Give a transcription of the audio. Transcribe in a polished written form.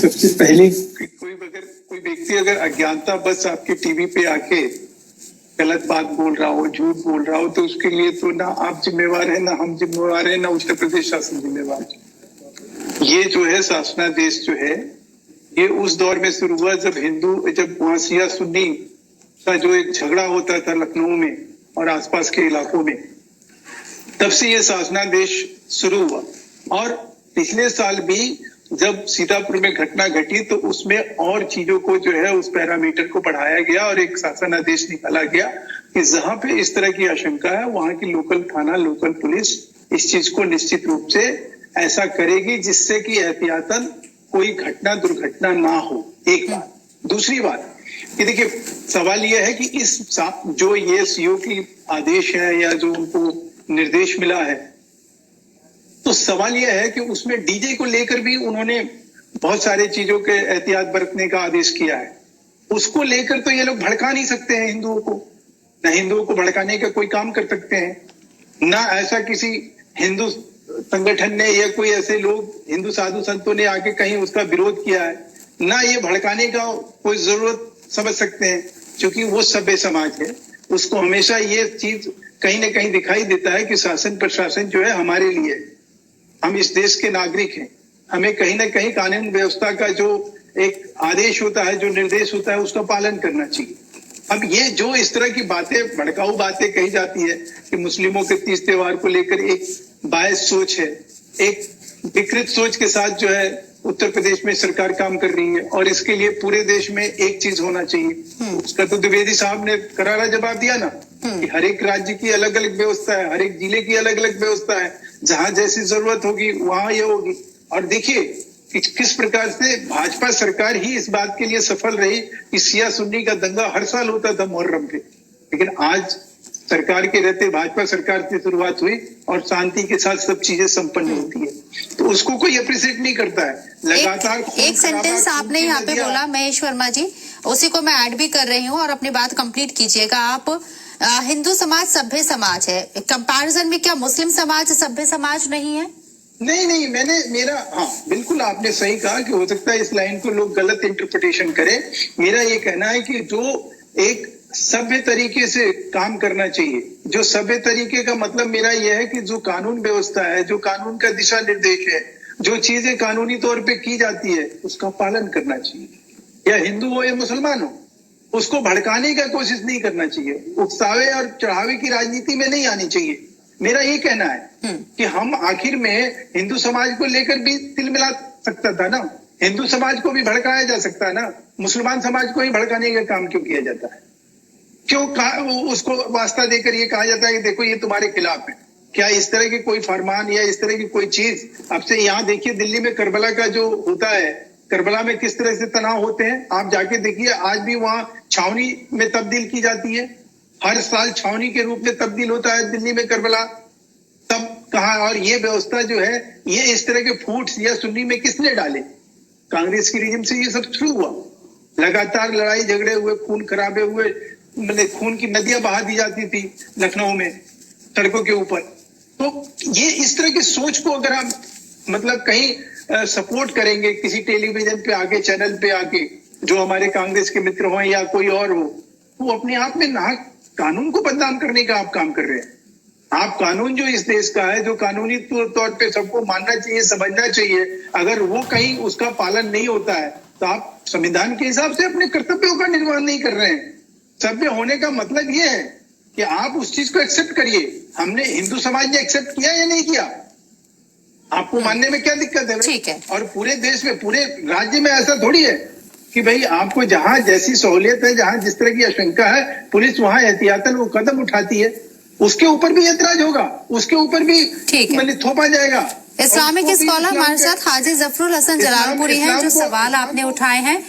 सबसे पहले कोई व्यक्ति अगर अज्ञानता बस आपके टीवी पे आके गलत बात बोल रहा हो, झूठ बोल रहा हो, तो उसके लिए तो ना आप जिम्मेवार है, ना हम जिम्मेवार है, ना उत्तर प्रदेश शासन जिम्मेवार है। ये जो है शासनादेश जो है, ये उस दौर में शुरू हुआ जब वहां शिया सुन्नी का जो एक झगड़ा होता था लखनऊ में और आसपास के इलाकों में, तब से ये शासनादेश शुरू हुआ। और पिछले साल भी जब सीतापुर में घटना घटी तो उसमें और चीजों को जो है उस पैरामीटर को बढ़ाया गया और एक शासनादेश निकाला गया कि जहां पे इस तरह की आशंका है वहां की लोकल थाना, लोकल पुलिस इस चीज को निश्चित रूप से ऐसा करेगी जिससे कि एहतियातन कोई घटना दुर्घटना ना हो। एक बात। दूसरी बात कि देखिए, सवाल यह है कि इस जो ये सीओ की आदेश है या जो उनको निर्देश मिला है, तो सवाल यह है कि उसमें डीजे को लेकर भी उन्होंने बहुत सारे चीजों के एहतियात बरतने का आदेश किया है। उसको लेकर तो ये लोग भड़का नहीं सकते हैं हिंदुओं को, ना हिंदुओं को भड़काने का कोई काम कर सकते हैं, ना ऐसा किसी हिंदू संगठन ने या कोई ऐसे लोग हिंदू साधु संतों ने आके कहीं उसका विरोध किया है, ना ये भड़काने का कोई जरूरत समझ सकते हैं, क्योंकि वो सभ्य समाज है। उसको हमेशा ये चीज कहीं ना कहीं दिखाई देता है कि शासन प्रशासन जो है हमारे लिए, हम इस देश के नागरिक हैं, हमें कहीं ना कहीं कानून व्यवस्था का जो एक आदेश होता है, जो निर्देश होता है, उसका पालन करना चाहिए। अब ये जो इस तरह की बातें, भड़काऊ बातें कही जाती है कि मुस्लिमों के तीज त्योहार को लेकर एक बायस सोच है, एक विकृत सोच के साथ जो है उत्तर प्रदेश में सरकार काम कर रही है, और इसके लिए पूरे देश में एक चीज होना चाहिए। उसका तो द्विवेदी साहब ने करारा जवाब दिया ना कि हर एक राज्य की अलग अलग व्यवस्था है, हर एक जिले की अलग अलग व्यवस्था है, जहां जैसी जरूरत होगी वहां ये होगी। और देखिए किस प्रकार से भाजपा सरकार ही इस बात के लिए सफल रही कि शिया सुन्नी का दंगा हर साल होता था मुहर्रम पे, लेकिन आज सरकार के रहते भाजपा सरकार की शुरुआत हुई और शांति के साथ सब चीजें संपन्न होती है, तो उसको कोई अप्रिशिएट नहीं करता है। लगातार एक सेंटेंस आपने यहाँ पे बोला महेश वर्मा जी, उसी को मैं ऐड भी कर रही हूँ और अपनी बात कंप्लीट कीजिएगा आप। हिंदू समाज सभ्य समाज है, कंपैरिजन में क्या मुस्लिम समाज सभ्य समाज नहीं है? नहीं, हाँ बिल्कुल आपने सही कहा कि हो सकता है इस लाइन को लोग गलत इंटरप्रिटेशन करें। मेरा ये कहना है कि जो एक सभ्य तरीके से काम करना चाहिए, जो सभ्य तरीके का मतलब मेरा यह है कि जो कानून व्यवस्था है, जो कानून का दिशा निर्देश है, जो चीजें कानूनी तौर पे की जाती है उसका पालन करना चाहिए, या हिंदू हो या मुसलमान हो, उसको भड़काने का कोशिश नहीं करना चाहिए, उकसावे और चढ़ावे की राजनीति में नहीं आनी चाहिए। मेरा ये कहना है कि हम आखिर में हिंदू समाज को लेकर भी तिल मिला सकता था ना, हिंदू समाज को भी भड़काया जा सकता है ना, मुसलमान समाज को ही भड़काने का काम क्यों किया जाता है? क्यों उसको वास्ता देकर ये कहा जाता है कि देखो ये तुम्हारे खिलाफ है? क्या इस तरह की कोई फरमान या इस तरह की कोई चीज आपसे, यहाँ देखिए दिल्ली में करबला का जो होता है, करबला में किस तरह से तनाव होते हैं, आप जाके देखिए, आज भी वहां छावनी में तब्दील की जाती है, हर साल छावनी के रूप में तब्दील होता है दिल्ली में करबला। तब कहा, और ये व्यवस्था जो है, ये इस तरह के फूट्स या सुन्नी में किसने डाले? कांग्रेस की रिजिम से ये सब शुरू हुआ, लगातार लड़ाई झगड़े हुए, खून खराबे हुए, मतलब खून की नदियां बहा दी जाती थी लखनऊ में सड़कों के ऊपर। तो ये इस तरह की सोच को अगर आप मतलब कहीं सपोर्ट करेंगे किसी टेलीविजन पे आके, चैनल पे आके, जो हमारे कांग्रेस के मित्र हो या कोई और हो, तो अपने आप में ना कानून को बदनाम करने का आप काम कर रहे हैं। आप कानून जो इस देश का है, जो कानूनी तौर पे सबको मानना चाहिए, समझना चाहिए, अगर वो कहीं उसका पालन नहीं होता है तो आप संविधान के हिसाब से अपने कर्तव्यों का निर्वहन नहीं कर रहे हैं। सभ्य होने का मतलब ये है कि आप उस चीज को एक्सेप्ट करिए। हमने, हिंदू समाज ने एक्सेप्ट किया या नहीं किया? आपको मानने में क्या दिक्कत है? ठीक है। और पूरे देश में, पूरे राज्य में ऐसा थोड़ी है कि भाई आपको जहां जैसी सहूलियत है, जहां जिस तरह की आशंका है, पुलिस वहां एहतियातन वो कदम उठाती है, उसके ऊपर भी ऐतराज होगा, उसके ऊपर भी मतलब थोपा जाएगा। इस्लामिक स्कॉलर हमारे साथ हाजी जफरुल हसन जलालपुरी हैं, जो सवाल आपने उठाए हैं